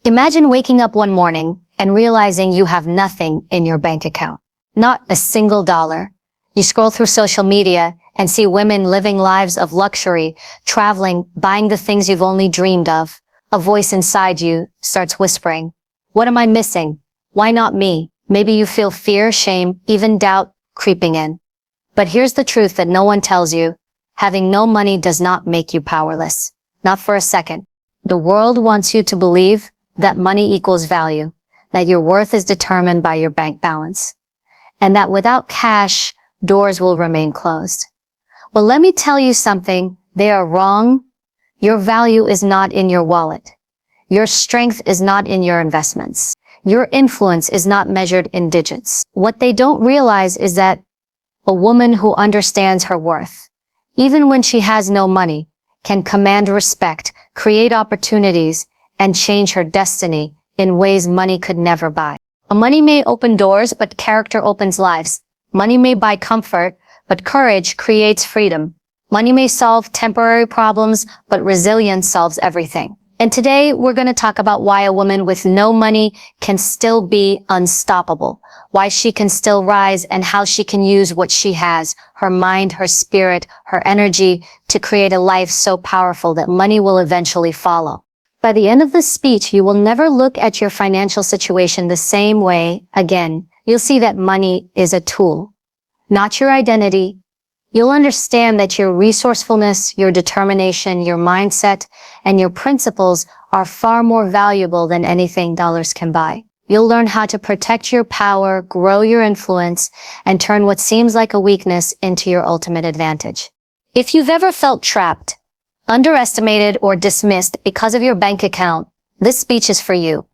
Imagine waking up one morning and realizing you have nothing in your bank account. Not a single dollar. You scroll through social media and see women living lives of luxury, traveling, buying the things you've only dreamed of. A voice inside you starts whispering, "What am I missing? Why not me?" Maybe you feel fear, shame, even doubt creeping in. But here's the truth that no one tells you. Having no money does not make you powerless. Not for a second. The world wants you to believe that money equals value, that your worth is determined by your bank balance, and that without cash, doors will remain closed. Well, let me tell you something. They are wrong. Your value is not in your wallet. Your strength is not in your investments. Your influence is not measured in digits. What they don't realize is that a woman who understands her worth, even when she has no money, can command respect, create opportunities, and change her destiny in ways money could never buy. Money may open doors, but character opens lives. Money may buy comfort, but courage creates freedom. Money may solve temporary problems, but resilience solves everything. And today, we're going to talk about why a woman with no money can still be unstoppable, why she can still rise, and how she can use what she has, her mind, her spirit, her energy, to create a life so powerful that money will eventually follow. By the end of this speech, you will never look at your financial situation the same way again. You'll see that money is a tool, not your identity. You'll understand that your resourcefulness, your determination, your mindset, and your principles are far more valuable than anything dollars can buy. You'll learn how to protect your power, grow your influence, and turn what seems like a weakness into your ultimate advantage. If you've ever felt trapped, underestimated, or dismissed because of your bank account, this speech is for you.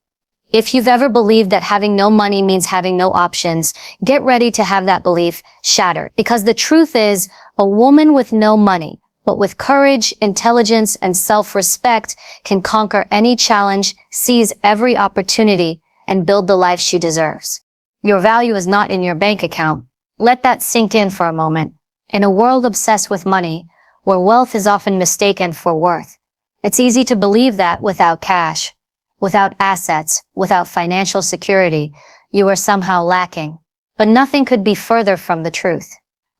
If you've ever believed that having no money means having no options, get ready to have that belief shattered. Because the truth is, a woman with no money, but with courage, intelligence, and self-respect, can conquer any challenge, seize every opportunity, and build the life she deserves. Your value is not in your bank account. Let that sink in for a moment. In a world obsessed with money, where wealth is often mistaken for worth, it's easy to believe that without cash, without assets, without financial security, you are somehow lacking. But nothing could be further from the truth.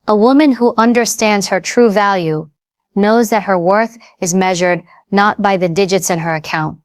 A woman who understands her true value knows that her worth is measured not by the digits in her account,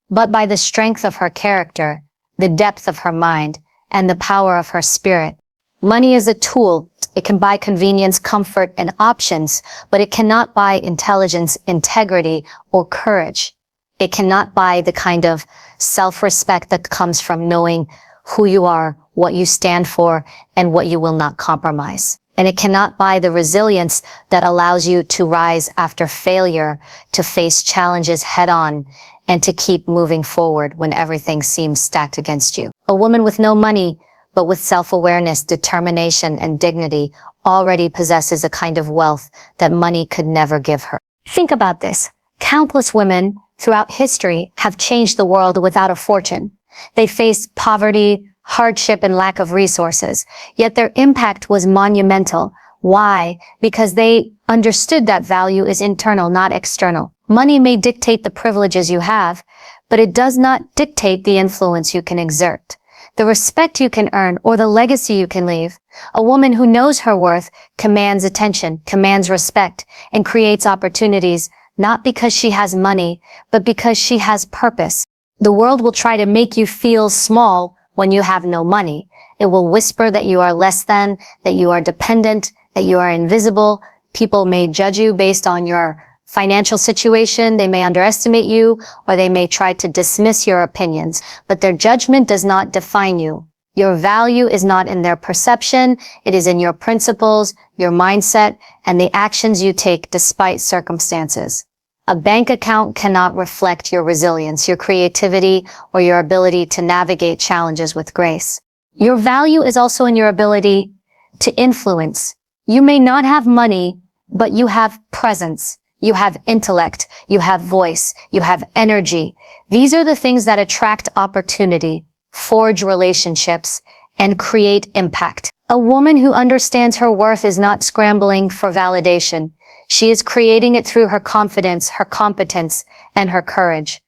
but by the strength of her character, the depth of her mind, and the power of her spirit. Money is a tool. It can buy convenience, comfort, and options, but it cannot buy intelligence, integrity, or courage. It cannot buy the kind of self-respect that comes from knowing who you are, what you stand for, and what you will not compromise. And it cannot buy the resilience that allows you to rise after failure, to face challenges head-on, and to keep moving forward when everything seems stacked against you. A woman with no money, but with self-awareness, determination, and dignity, already possesses a kind of wealth that money could never give her. Think about this. Countless women throughout history have changed the world without a fortune. They faced poverty, hardship, and lack of resources, yet their impact was monumental. Why? Because they understood that value is internal, not external. Money may dictate the privileges you have, but it does not dictate the influence you can exert, the respect you can earn, or the legacy you can leave. A woman who knows her worth commands attention, commands respect, and creates opportunities, not because she has money, but because she has purpose. The world will try to make you feel small when you have no money. It will whisper that you are less than, that you are dependent, that you are invisible. People may judge you based on your financial situation. They may underestimate you, or they may try to dismiss your opinions, but their judgment does not define you. Your value is not in their perception. It is in your principles, your mindset, and the actions you take despite circumstances. A bank account cannot reflect your resilience, your creativity, or your ability to navigate challenges with grace. Your value is also in your ability to influence. You may not have money, but you have presence. You have intellect. You have voice. You have energy. These are the things that attract opportunity, forge relationships, and create impact. A woman who understands her worth is not scrambling for validation. She is creating it through her confidence, her competence, and her courage.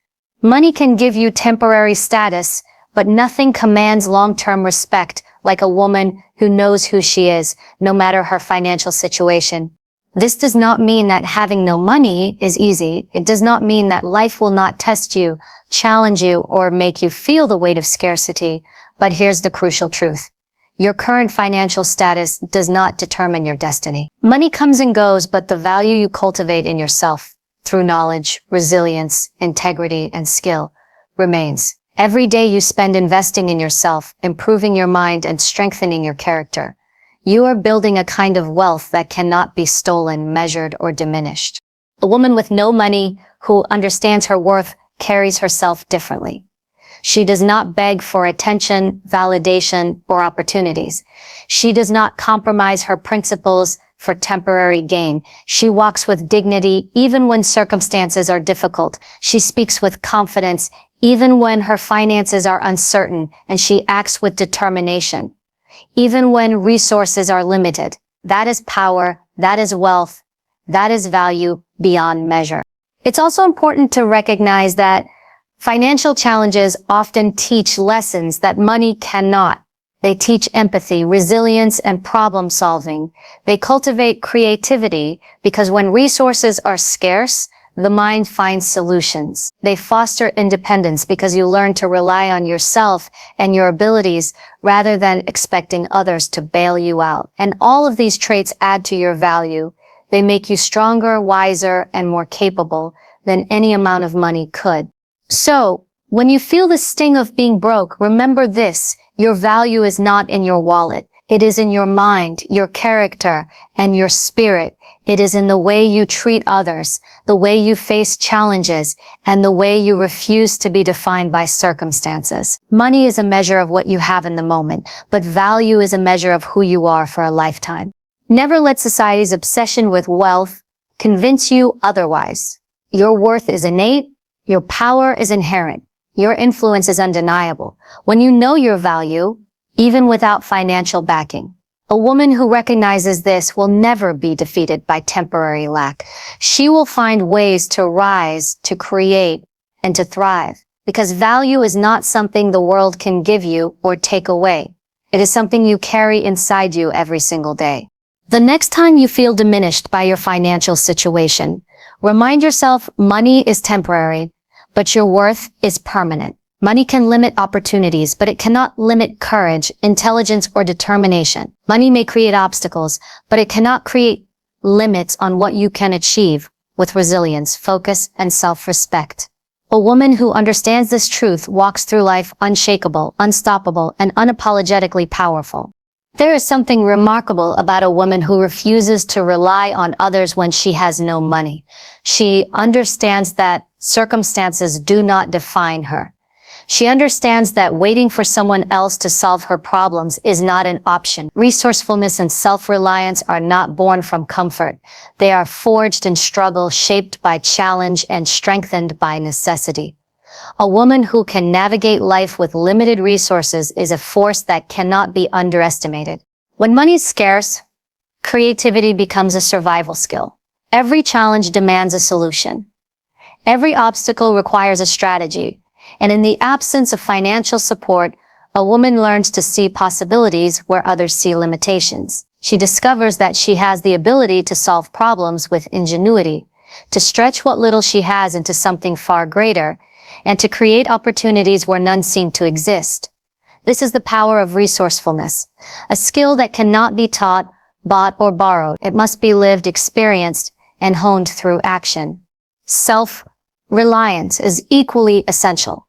Money can give you temporary status, but nothing commands long-term respect like a woman who knows who she is, no matter her financial situation. This does not mean that having no money is easy. It does not mean that life will not test you, challenge you, or make you feel the weight of scarcity. But here's the crucial truth. Your current financial status does not determine your destiny. Money comes and goes, but the value you cultivate in yourself through knowledge, resilience, integrity, and skill remains. Every day you spend investing in yourself, improving your mind, and strengthening your character, you are building a kind of wealth that cannot be stolen, measured, or diminished. A woman with no money who understands her worth carries herself differently. She does not beg for attention, validation, or opportunities. She does not compromise her principles for temporary gain. She walks with dignity even when circumstances are difficult. She speaks with confidence even when her finances are uncertain, and she acts with determination even when resources are limited. That is power, that is wealth, that is value beyond measure. It's also important to recognize that financial challenges often teach lessons that money cannot. They teach empathy, resilience, and problem solving. They cultivate creativity because when resources are scarce, the mind finds solutions. They foster independence because you learn to rely on yourself and your abilities rather than expecting others to bail you out. And all of these traits add to your value. They make you stronger, wiser, and more capable than any amount of money could. So, when you feel the sting of being broke, remember this: your value is not in your wallet. It is in your mind, your character, and your spirit. It is in the way you treat others, the way you face challenges, and the way you refuse to be defined by circumstances. Money is a measure of what you have in the moment, but value is a measure of who you are for a lifetime. Never let society's obsession with wealth convince you otherwise. Your worth is innate. Your power is inherent. Your influence is undeniable. When you know your value, even without financial backing, a woman who recognizes this will never be defeated by temporary lack. She will find ways to rise, to create, and to thrive. Because value is not something the world can give you or take away. It is something you carry inside you every single day. The next time you feel diminished by your financial situation, remind yourself money is temporary, but your worth is permanent. Money can limit opportunities, but it cannot limit courage, intelligence, or determination. Money may create obstacles, but it cannot create limits on what you can achieve with resilience, focus, and self-respect. A woman who understands this truth walks through life unshakable, unstoppable, and unapologetically powerful. There is something remarkable about a woman who refuses to rely on others when she has no money. She understands that circumstances do not define her. She understands that waiting for someone else to solve her problems is not an option. Resourcefulness and self-reliance are not born from comfort. They are forged in struggle, shaped by challenge, and strengthened by necessity. A woman who can navigate life with limited resources is a force that cannot be underestimated. When money is scarce, creativity becomes a survival skill. Every challenge demands a solution. Every obstacle requires a strategy. And in the absence of financial support, a woman learns to see possibilities where others see limitations. She discovers that she has the ability to solve problems with ingenuity, to stretch what little she has into something far greater, and to create opportunities where none seem to exist. This is the power of resourcefulness, a skill that cannot be taught, bought, or borrowed. It must be lived, experienced, and honed through action. Self-reliance is equally essential.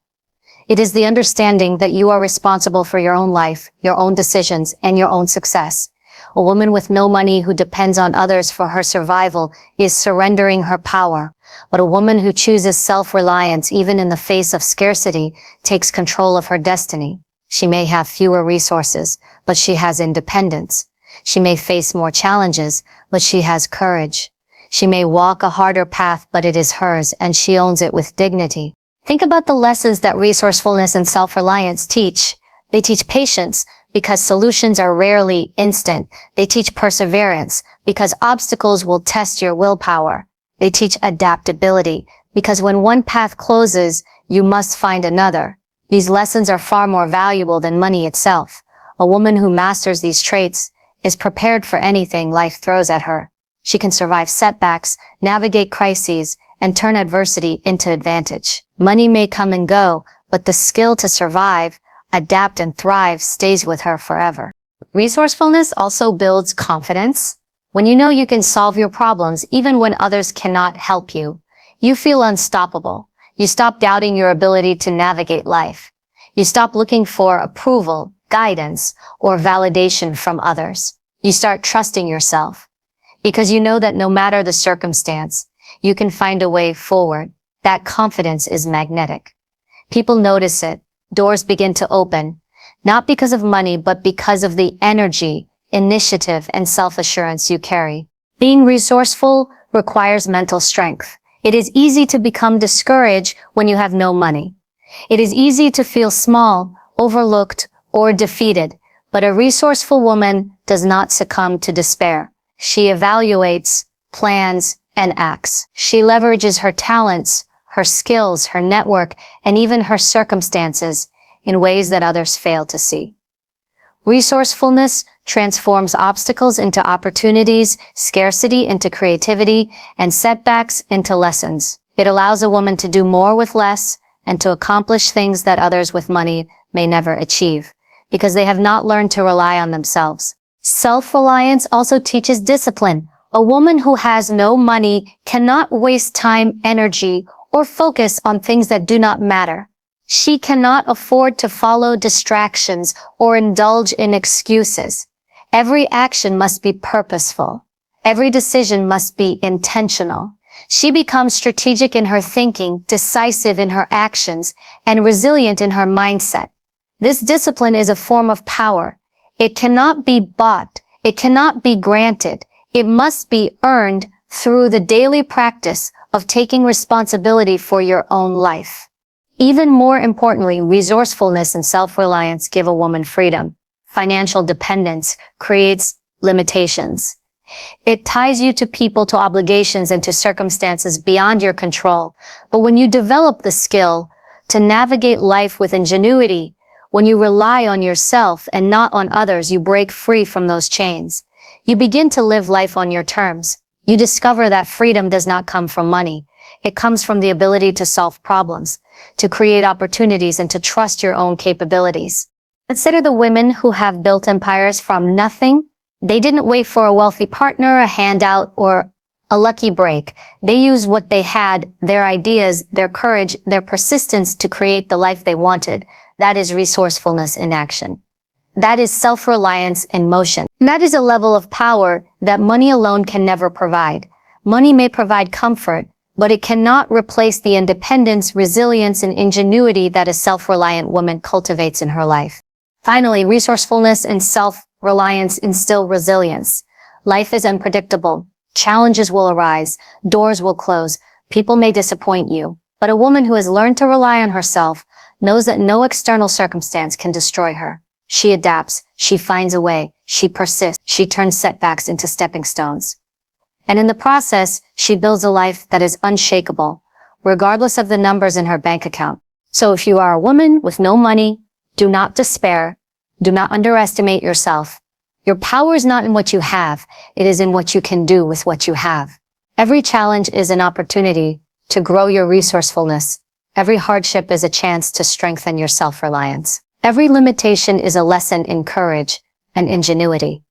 It is the understanding that you are responsible for your own life, your own decisions, and your own success. A woman with no money who depends on others for her survival is surrendering her power. But a woman who chooses self-reliance even in the face of scarcity takes control of her destiny. She may have fewer resources, but she has independence. She may face more challenges, but she has courage. She may walk a harder path, but it is hers, and she owns it with dignity. Think about the lessons that resourcefulness and self-reliance teach. They teach patience, because solutions are rarely instant. They teach perseverance, because obstacles will test your willpower. They teach adaptability, because when one path closes, You must find another. These lessons are far more valuable than money itself. A woman who masters these traits is prepared for anything life throws at her. She can survive setbacks, navigate crises, and turn adversity into advantage. Money may come and go, but the skill to survive, adapt, and thrive stays with her forever. Resourcefulness also builds confidence. When you know you can solve your problems even when others cannot help you, you feel unstoppable. You stop doubting your ability to navigate life. You stop looking for approval, guidance, or validation from others. You start trusting yourself because you know that no matter the circumstance, you can find a way forward. That confidence is magnetic. People notice it. Doors begin to open, not because of money, but because of the energy, initiative, and self-assurance you carry. Being resourceful requires mental strength. It is easy to become discouraged when you have no money. It is easy to feel small, overlooked, or defeated, but a resourceful woman does not succumb to despair. She evaluates, plans, and acts. She leverages her talents, her skills, her network, and even her circumstances in ways that others fail to see. Resourcefulness transforms obstacles into opportunities, scarcity into creativity, and setbacks into lessons. It allows a woman to do more with less and to accomplish things that others with money may never achieve, because they have not learned to rely on themselves. Self-reliance also teaches discipline. A woman who has no money cannot waste time, energy, or focus on things that do not matter. She cannot afford to follow distractions or indulge in excuses. Every action must be purposeful. Every decision must be intentional. She becomes strategic in her thinking, decisive in her actions, and resilient in her mindset. This discipline is a form of power. It cannot be bought. It cannot be granted. It must be earned through the daily practice of taking responsibility for your own life. Even more importantly, resourcefulness and self-reliance give a woman freedom. Financial dependence creates limitations. It ties you to people, to obligations, and to circumstances beyond your control. But when you develop the skill to navigate life with ingenuity, when you rely on yourself and not on others, you break free from those chains. You begin to live life on your terms. You discover that freedom does not come from money. It comes from the ability to solve problems, to create opportunities, and to trust your own capabilities. Consider the women who have built empires from nothing. They didn't wait for a wealthy partner, a handout, or a lucky break. They used what they had, their ideas, their courage, their persistence to create the life they wanted. That is resourcefulness in action. That is self-reliance in motion. And that is a level of power that money alone can never provide. Money may provide comfort, but it cannot replace the independence, resilience, and ingenuity that a self-reliant woman cultivates in her life. Finally, resourcefulness and self-reliance instill resilience. Life is unpredictable. Challenges will arise. Doors will close. People may disappoint you. But a woman who has learned to rely on herself knows that no external circumstance can destroy her. She adapts. She finds a way. She persists. She turns setbacks into stepping stones. And in the process, she builds a life that is unshakable, regardless of the numbers in her bank account. So if you are a woman with no money, do not despair. Do not underestimate yourself. Your power is not in what you have. It is in what you can do with what you have. Every challenge is an opportunity to grow your resourcefulness. Every hardship is a chance to strengthen your self-reliance. Every limitation is a lesson in courage and ingenuity.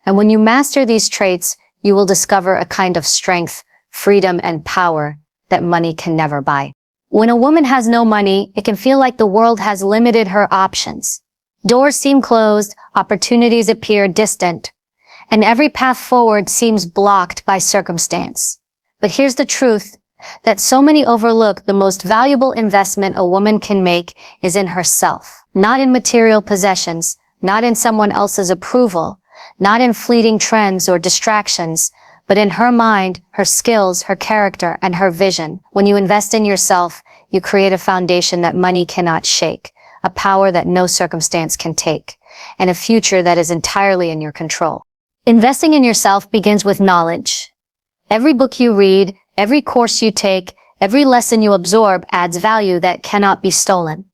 And when you master these traits, you will discover a kind of strength, freedom, and power that money can never buy. When a woman has no money, it can feel like the world has limited her options. Doors seem closed, opportunities appear distant, and every path forward seems blocked by circumstance. But here's the truth that so many overlook: the most valuable investment a woman can make is in herself, not in material possessions, not in someone else's approval, not in fleeting trends or distractions, but in her mind, her skills, her character, and her vision. When you invest in yourself, you create a foundation that money cannot shake, a power that no circumstance can take, and a future that is entirely in your control. Investing in yourself begins with knowledge. Every book you read, every course you take, Every lesson you absorb adds value that cannot be stolen.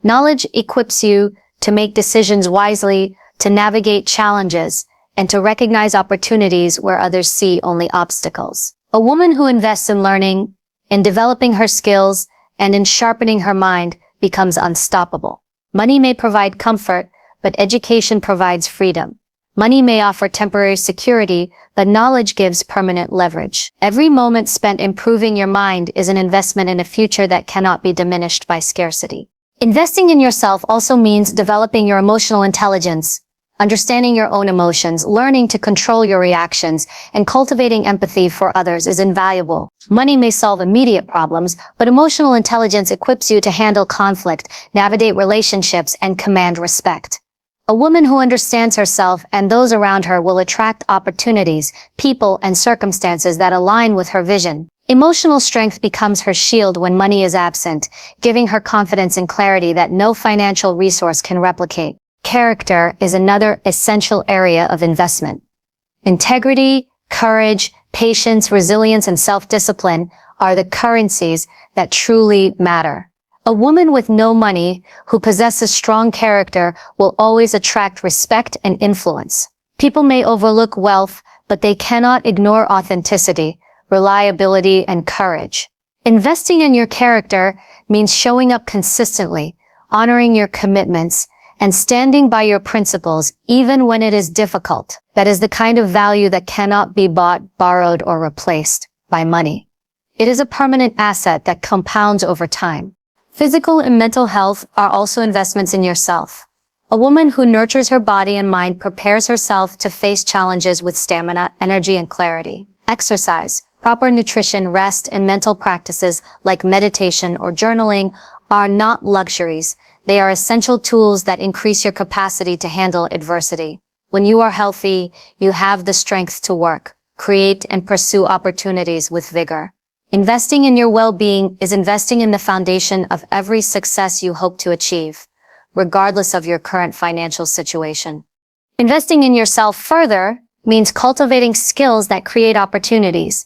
Knowledge equips you to make decisions wisely, to navigate challenges, and to recognize opportunities where others see only obstacles. A woman who invests in learning, in developing her skills, and in sharpening her mind becomes unstoppable. Money may provide comfort, but education provides freedom. Money may offer temporary security, but knowledge gives permanent leverage. Every moment spent improving your mind is an investment in a future that cannot be diminished by scarcity. Investing in yourself also means developing your emotional intelligence, understanding your own emotions, learning to control your reactions, and cultivating empathy for others is invaluable. Money may solve immediate problems, but emotional intelligence equips you to handle conflict, navigate relationships, and command respect. A woman who understands herself and those around her will attract opportunities, people, and circumstances that align with her vision. Emotional strength becomes her shield when money is absent, giving her confidence and clarity that no financial resource can replicate. Character is another essential area of investment. Integrity, courage, patience, resilience, and self-discipline are the currencies that truly matter. A woman with no money who possesses strong character will always attract respect and influence. People may overlook wealth, but they cannot ignore authenticity, reliability, and courage. Investing in your character means showing up consistently, honoring your commitments, and standing by your principles even when it is difficult. That is the kind of value that cannot be bought, borrowed, or replaced by money. It is a permanent asset that compounds over time. Physical and mental health are also investments in yourself. A woman who nurtures her body and mind prepares herself to face challenges with stamina, energy, and clarity. Exercise, proper nutrition, rest, and mental practices like meditation or journaling are not luxuries. They are essential tools that increase your capacity to handle adversity. When you are healthy, you have the strength to work, create, and pursue opportunities with vigor. Investing in your well-being is investing in the foundation of every success you hope to achieve, regardless of your current financial situation. Investing in yourself further means cultivating skills that create opportunities.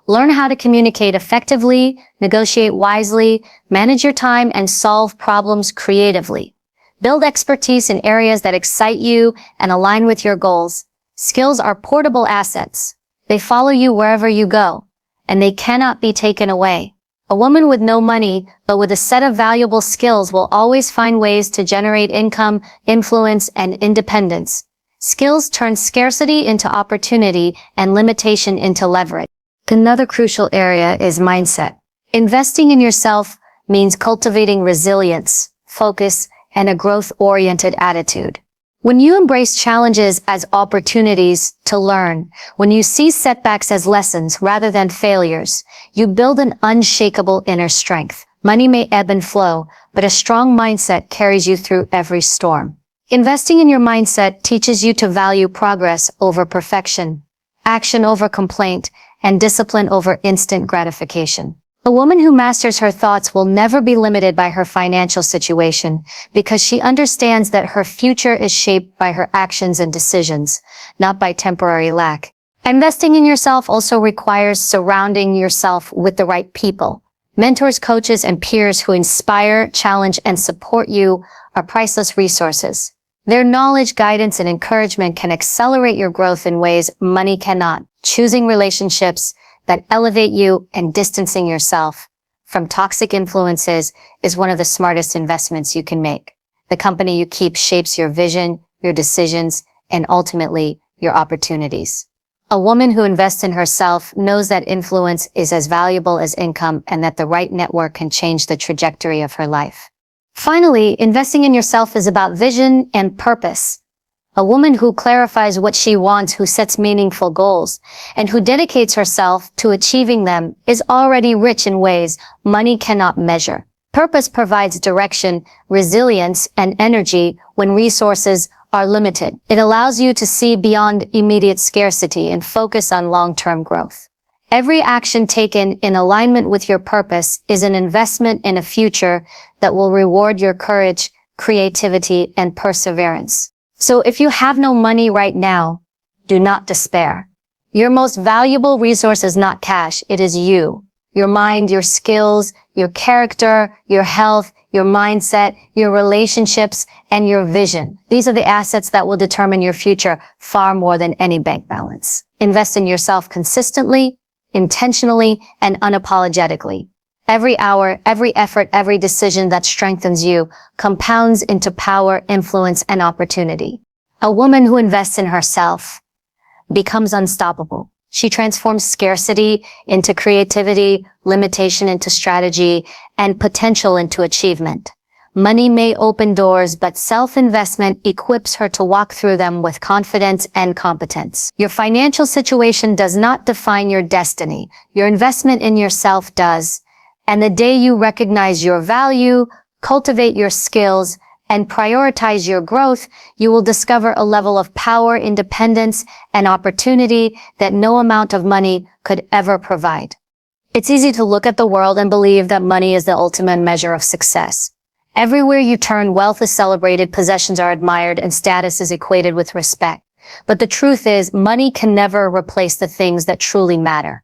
Learn how to communicate effectively, negotiate wisely, manage your time, and solve problems creatively. Build expertise in areas that excite you and align with your goals. Skills are portable assets. They follow you wherever you go, and they cannot be taken away. A woman with no money, but with a set of valuable skills will always find ways to generate income, influence, and independence. Skills turn scarcity into opportunity and limitation into leverage. Another crucial area is mindset. Investing in yourself means cultivating resilience, focus, and a growth-oriented attitude. When you embrace challenges as opportunities to learn, when you see setbacks as lessons rather than failures, you build an unshakable inner strength. Money may ebb and flow, but a strong mindset carries you through every storm. Investing in your mindset teaches you to value progress over perfection, action over complaint, and discipline over instant gratification. A woman who masters her thoughts will never be limited by her financial situation because she understands that her future is shaped by her actions and decisions, not by temporary lack. Investing in yourself also requires surrounding yourself with the right people. Mentors, coaches, and peers who inspire, challenge, and support you are priceless resources. Their knowledge, guidance, and encouragement can accelerate your growth in ways money cannot. Choosing relationships that elevate you and distancing yourself from toxic influences is one of the smartest investments you can make. The company you keep shapes your vision, your decisions, and ultimately your opportunities. A woman who invests in herself knows that influence is as valuable as income and that the right network can change the trajectory of her life. Finally, investing in yourself is about vision and purpose. A woman who clarifies what she wants, who sets meaningful goals, and who dedicates herself to achieving them is already rich in ways money cannot measure. Purpose provides direction, resilience, and energy when resources are limited. It allows you to see beyond immediate scarcity and focus on long-term growth. Every action taken in alignment with your purpose is an investment in a future that will reward your courage, creativity, and perseverance. So if you have no money right now, do not despair. Your most valuable resource is not cash, it is you. Your mind, your skills, your character, your health, your mindset, your relationships, and your vision. These are the assets that will determine your future far more than any bank balance. Invest in yourself consistently, intentionally, and unapologetically. Every hour, every effort, every decision that strengthens you compounds into power, influence, and opportunity. A woman who invests in herself becomes unstoppable. She transforms scarcity into creativity, limitation into strategy, and potential into achievement. Money may open doors, but self-investment equips her to walk through them with confidence and competence. Your financial situation does not define your destiny. Your investment in yourself does. And the day you recognize your value, cultivate your skills, and prioritize your growth, you will discover a level of power, independence, and opportunity that no amount of money could ever provide. It's easy to look at the world and believe that money is the ultimate measure of success. Everywhere you turn, wealth is celebrated, possessions are admired, and status is equated with respect. But the truth is, money can never replace the things that truly matter: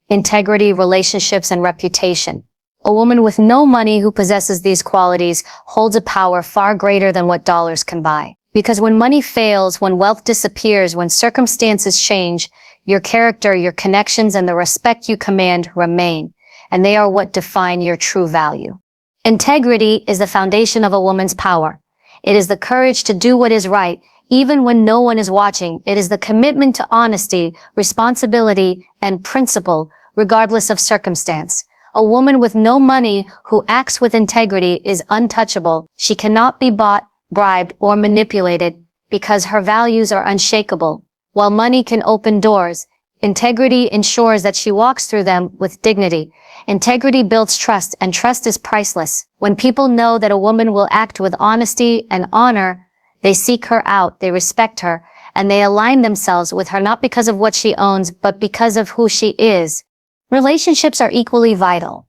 integrity, relationships, and reputation. A woman with no money who possesses these qualities holds a power far greater than what dollars can buy. Because when money fails, when wealth disappears, when circumstances change, your character, your connections, and the respect you command remain, and they are what define your true value. Integrity is the foundation of a woman's power. It is the courage to do what is right, even when no one is watching. It is the commitment to honesty, responsibility, and principle, regardless of circumstance. A woman with no money who acts with integrity is untouchable. She cannot be bought, bribed, or manipulated because her values are unshakable. While money can open doors, integrity ensures that she walks through them with dignity. Integrity builds trust, and trust is priceless. When people know that a woman will act with honesty and honor, they seek her out, they respect her, and they align themselves with her not because of what she owns, but because of who she is. Relationships are equally vital.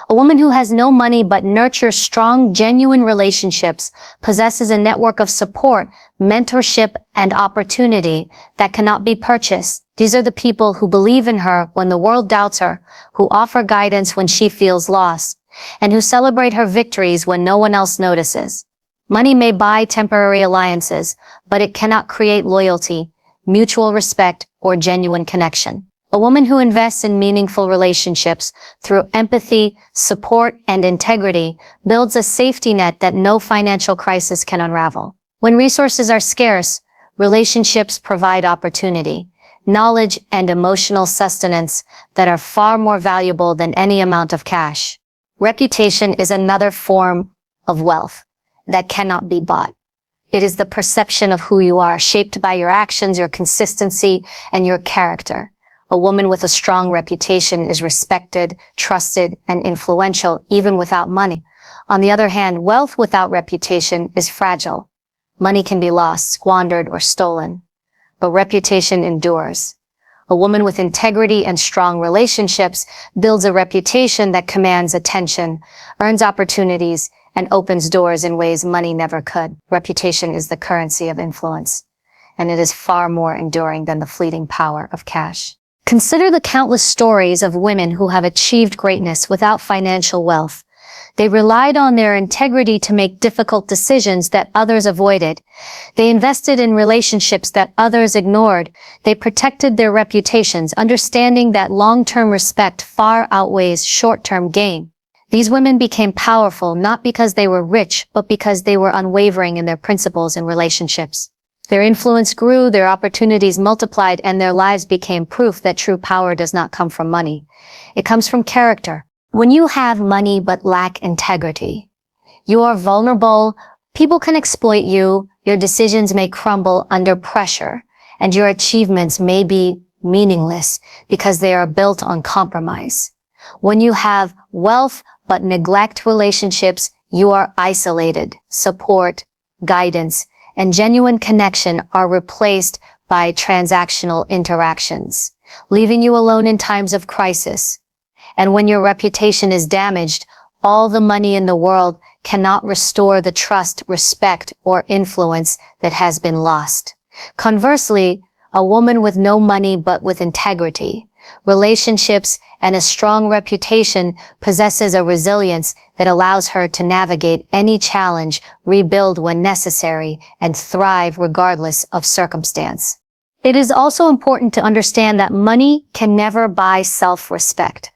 A woman who has no money but nurtures strong, genuine relationships possesses a network of support, mentorship, and opportunity that cannot be purchased. These are the people who believe in her when the world doubts her, who offer guidance when she feels lost, and who celebrate her victories when no one else notices. Money may buy temporary alliances, but it cannot create loyalty, mutual respect, or genuine connection. A woman who invests in meaningful relationships through empathy, support, and integrity builds a safety net that no financial crisis can unravel. When resources are scarce, relationships provide opportunity, knowledge, and emotional sustenance that are far more valuable than any amount of cash. Reputation is another form of wealth that cannot be bought. It is the perception of who you are, shaped by your actions, your consistency, and your character. A woman with a strong reputation is respected, trusted, and influential even without money. On the other hand, wealth without reputation is fragile. Money can be lost, squandered, or stolen, but reputation endures. A woman with integrity and strong relationships builds a reputation that commands attention, earns opportunities, and opens doors in ways money never could. Reputation is the currency of influence, and it is far more enduring than the fleeting power of cash. Consider the countless stories of women who have achieved greatness without financial wealth. They relied on their integrity to make difficult decisions that others avoided. They invested in relationships that others ignored. They protected their reputations, understanding that long-term respect far outweighs short-term gain. These women became powerful not because they were rich, but because they were unwavering in their principles and relationships. Their influence grew, their opportunities multiplied, and their lives became proof that true power does not come from money. It comes from character. When you have money but lack integrity, you are vulnerable, people can exploit you, your decisions may crumble under pressure, and your achievements may be meaningless because they are built on compromise. When you have wealth but neglect relationships, you are isolated. Support, guidance, and genuine connection are replaced by transactional interactions, leaving you alone in times of crisis. And when your reputation is damaged, all the money in the world cannot restore the trust, respect, or influence that has been lost. Conversely, a woman with no money but with integrity relationships, and a strong reputation, possesses a resilience that allows her to navigate any challenge, rebuild when necessary, and thrive regardless of circumstance. It is also important to understand that money can never buy self-respect.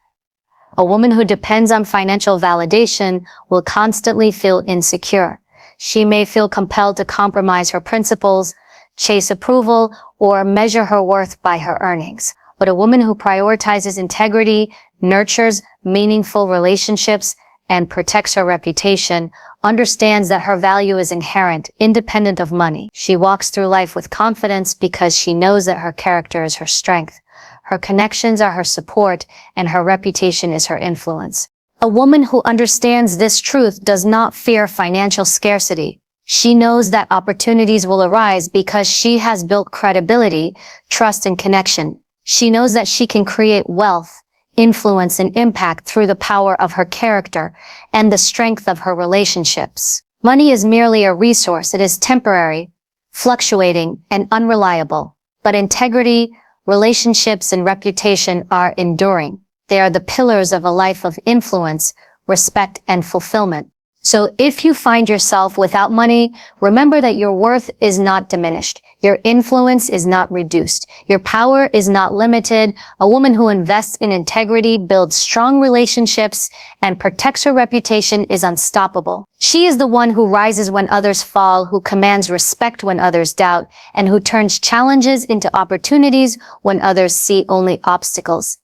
A woman who depends on financial validation will constantly feel insecure. She may feel compelled to compromise her principles, chase approval, or measure her worth by her earnings. But a woman who prioritizes integrity, nurtures meaningful relationships, and protects her reputation understands that her value is inherent, independent of money. She walks through life with confidence because she knows that her character is her strength, her connections are her support, and her reputation is her influence. A woman who understands this truth does not fear financial scarcity. She knows that opportunities will arise because she has built credibility, trust, and connection. She knows that she can create wealth, influence, and impact through the power of her character and the strength of her relationships. Money is merely a resource. It is temporary, fluctuating, and unreliable. But integrity, relationships, and reputation are enduring. They are the pillars of a life of influence, respect, and fulfillment. So if you find yourself without money, remember that your worth is not diminished. Your influence is not reduced. Your power is not limited. A woman who invests in integrity, builds strong relationships, and protects her reputation is unstoppable. She is the one who rises when others fall, who commands respect when others doubt, and who turns challenges into opportunities when others see only obstacles.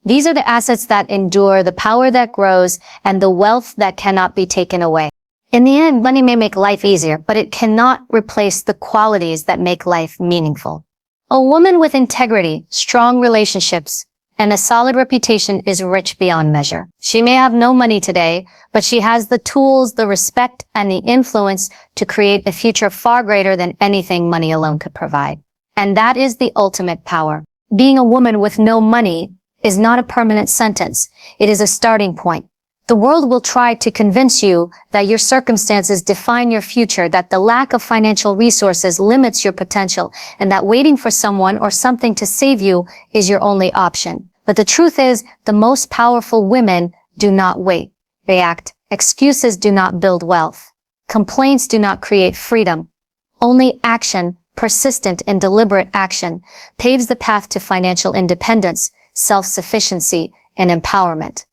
These are the assets that endure, the power that grows, and the wealth that cannot be taken away. In the end, money may make life easier, but it cannot replace the qualities that make life meaningful. A woman with integrity, strong relationships, and a solid reputation is rich beyond measure. She may have no money today, but she has the tools, the respect, and the influence to create a future far greater than anything money alone could provide. And that is the ultimate power. Being a woman with no money is not a permanent sentence. It is a starting point. The world will try to convince you that your circumstances define your future, that the lack of financial resources limits your potential, and that waiting for someone or something to save you is your only option. But the truth is, the most powerful women do not wait. They act. Excuses do not build wealth. Complaints do not create freedom. Only action, persistent and deliberate action, paves the path to financial independence, self-sufficiency, and empowerment.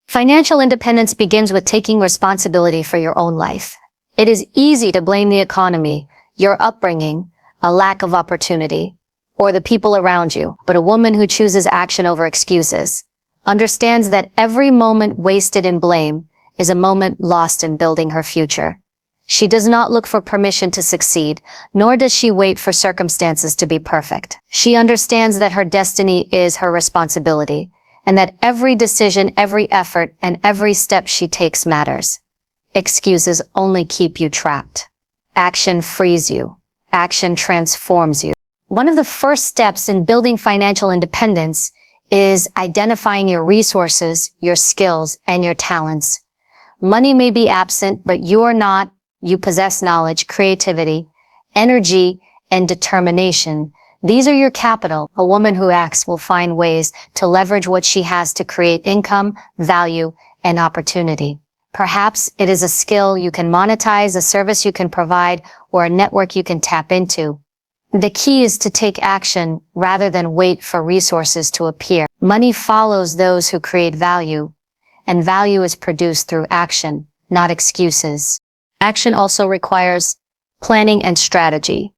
Financial independence begins with taking responsibility for your own life. It is easy to blame the economy, your upbringing, a lack of opportunity, or the people around you. But a woman who chooses action over excuses understands that every moment wasted in blame is a moment lost in building her future. She does not look for permission to succeed, nor does she wait for circumstances to be perfect. She understands that her destiny is her responsibility, and that every decision, every effort, and every step she takes matters. Excuses only keep you trapped. Action frees you. Action transforms you. One of the first steps in building financial independence is identifying your resources, your skills, and your talents. Money may be absent, but you are not. You possess knowledge, creativity, energy, and determination. These are your capital. A woman who acts will find ways to leverage what she has to create income, value, and opportunity. Perhaps it is a skill you can monetize, a service you can provide, or a network you can tap into. The key is to take action rather than wait for resources to appear. Money follows those who create value, and value is produced through action, not excuses. Action also requires planning and strategy.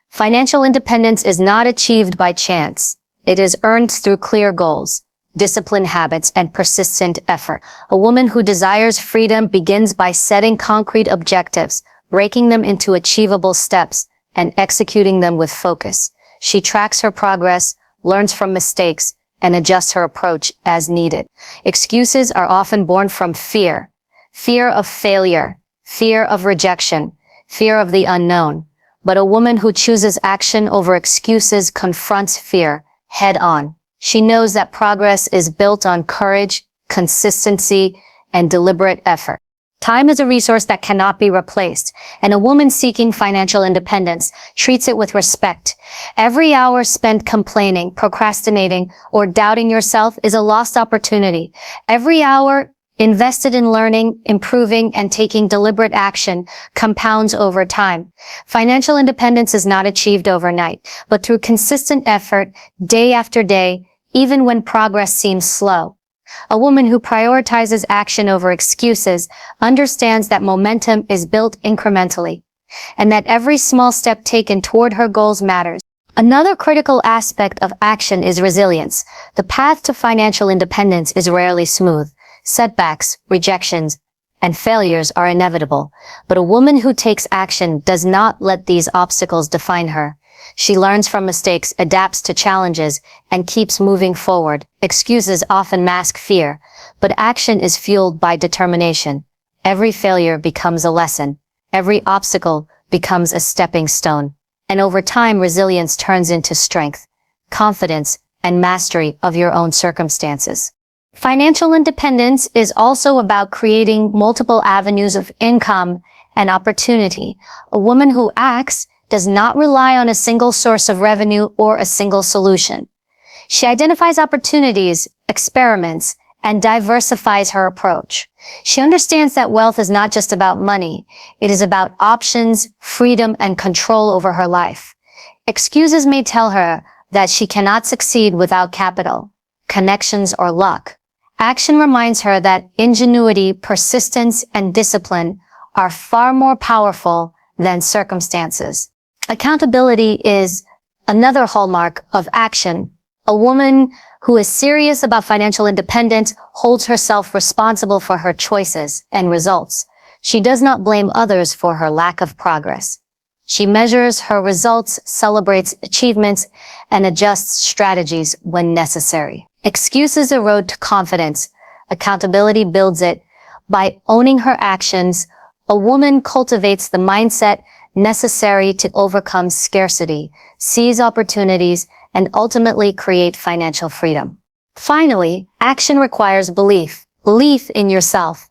Financial independence is not achieved by chance. It is earned through clear goals, disciplined habits, and persistent effort. A woman who desires freedom begins by setting concrete objectives, breaking them into achievable steps, and executing them with focus. She tracks her progress, learns from mistakes, and adjusts her approach as needed. Excuses are often born from fear. Fear of failure, fear of rejection, fear of the unknown. But a woman who chooses action over excuses confronts fear head on. She knows that progress is built on courage, consistency, and deliberate effort. Time is a resource that cannot be replaced, and a woman seeking financial independence treats it with respect. Every hour spent complaining, procrastinating, or doubting yourself is a lost opportunity. Every hour invested in learning, improving, and taking deliberate action compounds over time. Financial independence is not achieved overnight, but through consistent effort, day after day, even when progress seems slow. A woman who prioritizes action over excuses understands that momentum is built incrementally, and that every small step taken toward her goals matters. Another critical aspect of action is resilience. The path to financial independence is rarely smooth. Setbacks, rejections, and failures are inevitable, but a woman who takes action does not let these obstacles define her. She learns from mistakes, adapts to challenges, and keeps moving forward. Excuses often mask fear, but action is fueled by determination. Every failure becomes a lesson. Every obstacle becomes a stepping stone. And over time, resilience turns into strength, confidence, and mastery of your own circumstances. Financial independence is also about creating multiple avenues of income and opportunity. A woman who acts does not rely on a single source of revenue or a single solution. She identifies opportunities, experiments, and diversifies her approach. She understands that wealth is not just about money. It is about options, freedom, and control over her life. Excuses may tell her that she cannot succeed without capital, connections, or luck. Action reminds her that ingenuity, persistence, and discipline are far more powerful than circumstances. Accountability is another hallmark of action. A woman who is serious about financial independence holds herself responsible for her choices and results. She does not blame others for her lack of progress. She measures her results, celebrates achievements, and adjusts strategies when necessary. Excuses erode confidence. Accountability builds it. By owning her actions, a woman cultivates the mindset necessary to overcome scarcity, seize opportunities, and ultimately create financial freedom. Finally, action requires belief in yourself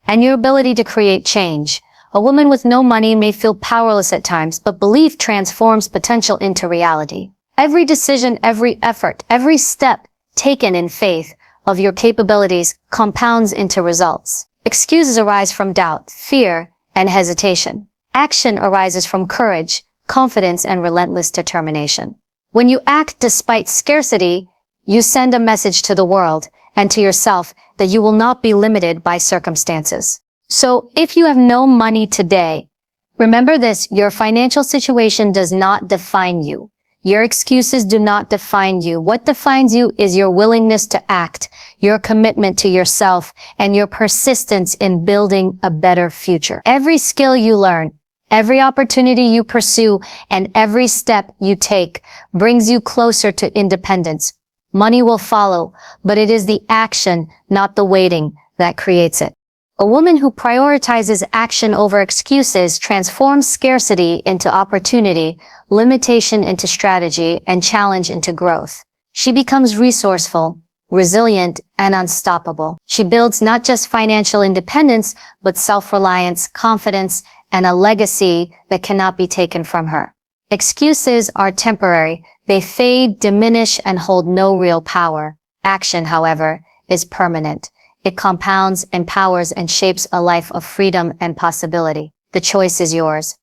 and your ability to create change. A woman with no money may feel powerless at times, but belief transforms potential into reality. Every decision, every effort, every step taken in faith of your capabilities compounds into results. Excuses arise from doubt, fear, and hesitation. Action arises from courage, confidence, and relentless determination. When you act despite scarcity, you send a message to the world and to yourself that you will not be limited by circumstances. So if you have no money today, remember this: your financial situation does not define you. Your excuses do not define you. What defines you is your willingness to act, your commitment to yourself, and your persistence in building a better future. Every skill you learn, every opportunity you pursue, and every step you take brings you closer to independence. Money will follow, but it is the action, not the waiting, that creates it. A woman who prioritizes action over excuses transforms scarcity into opportunity, limitation into strategy, and challenge into growth. She becomes resourceful, resilient, and unstoppable. She builds not just financial independence, but self-reliance, confidence, and a legacy that cannot be taken from her. Excuses are temporary. They fade, diminish, and hold no real power. Action, however, is permanent. It compounds, empowers, and shapes a life of freedom and possibility. The choice is yours.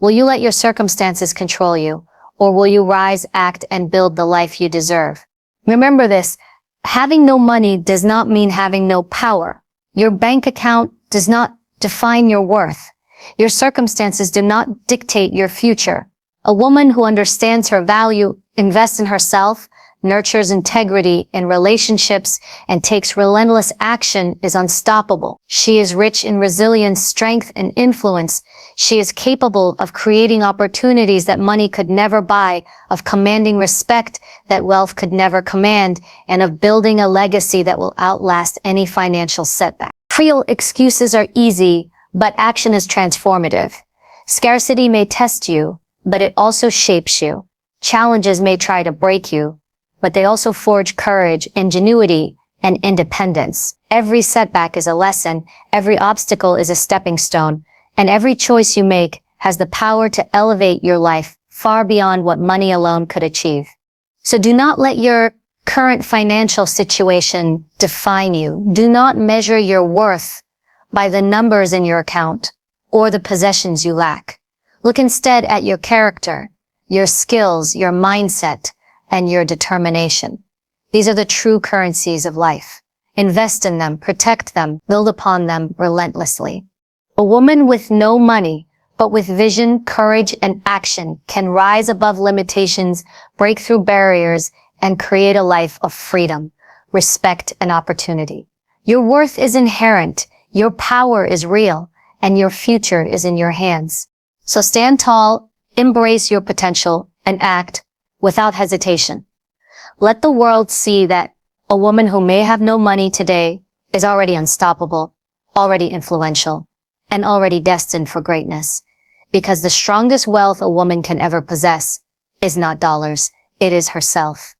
Will you let your circumstances control you, or will you rise, act, and build the life you deserve? Remember this: having no money does not mean having no power. Your bank account does not define your worth. Your circumstances do not dictate your future. A woman who understands her value, invests in herself, nurtures integrity in relationships, and takes relentless action is unstoppable. She is rich in resilience, strength, and influence. She is capable of creating opportunities that money could never buy, of commanding respect that wealth could never command, and of building a legacy that will outlast any financial setback. Real excuses are easy, but action is transformative. Scarcity may test you, but it also shapes you. Challenges may try to break you, but they also forge courage, ingenuity, and independence. Every setback is a lesson, every obstacle is a stepping stone, and every choice you make has the power to elevate your life far beyond what money alone could achieve. So do not let your current financial situation define you. Do not measure your worth by the numbers in your account or the possessions you lack. Look instead at your character, your skills, your mindset, and your determination. These are the true currencies of life. Invest in them, protect them, build upon them relentlessly. A woman with no money, but with vision, courage, and action can rise above limitations, break through barriers, and create a life of freedom, respect, and opportunity. Your worth is inherent, your power is real, and your future is in your hands. So stand tall, embrace your potential, and act without hesitation. Let the world see that a woman who may have no money today is already unstoppable, already influential, and already destined for greatness. Because the strongest wealth a woman can ever possess is not dollars, it is herself.